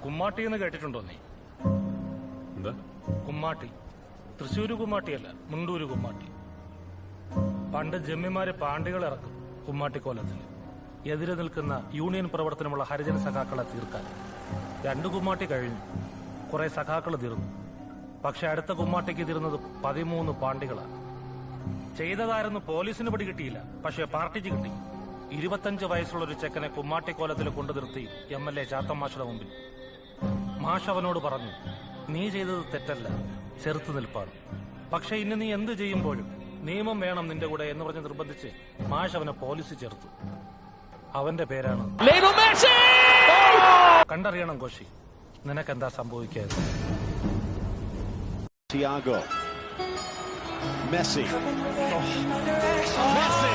കുമ്മാട്ടി എന്ന് കേട്ടിട്ടുണ്ടോ നീ? എന്താ കുമ്മാട്ടി? തൃശ്ശൂര് കുമ്മാട്ടിയല്ല, മുണ്ടൂര് കുമ്മാട്ടി. പണ്ട് ജമ്മിമാര് പാണ്ടികൾ ഇറക്കും കുമ്മാട്ടിക്കോലത്തിൽ, എതിരെ നിൽക്കുന്ന യൂണിയൻ പ്രവർത്തനമുള്ള ഹരിജന സഖാക്കളെ തീർക്കാൻ. 2 കുമ്മാട്ടി കഴിഞ്ഞു, കുറെ സഖാക്കൾ തീർന്നു. പക്ഷെ അടുത്ത കുമ്മാട്ടിക്ക് തീർന്നത് 13 പാണ്ടികളാണ്. ചെയ്തതായിരുന്നു പോലീസിന് പിടി കിട്ടിയില്ല, പക്ഷെ പാർട്ടിക്ക് കിട്ടി. 25 വയസ്സുള്ള ഒരു ചെക്കനെ കുമ്മാട്ടിക്കോലത്തിൽ കൊണ്ടു നിർത്തി MLA ചാത്തൻ മാഷയുടെ മുമ്പിൽ. മാഷ് അവനോട് പറഞ്ഞു, നീ ചെയ്തത് തെറ്റല്ല, ചെറുത്തു നിൽപ്പാണ്. പക്ഷെ ഇന്ന് നീ എന്ത് ചെയ്യുമ്പോഴും നിയമം വേണം നിന്റെ കൂടെ എന്ന് പറഞ്ഞ് നിർബന്ധിച്ച് മാഷ് അവനെ പോലീസ് ചേർത്തു. അവന്റെ പേരാണ് കണ്ടറിയണം കോശി, നിനക്കെന്താ സംഭവിക്കാതെ. Thiago, Messi, Messi.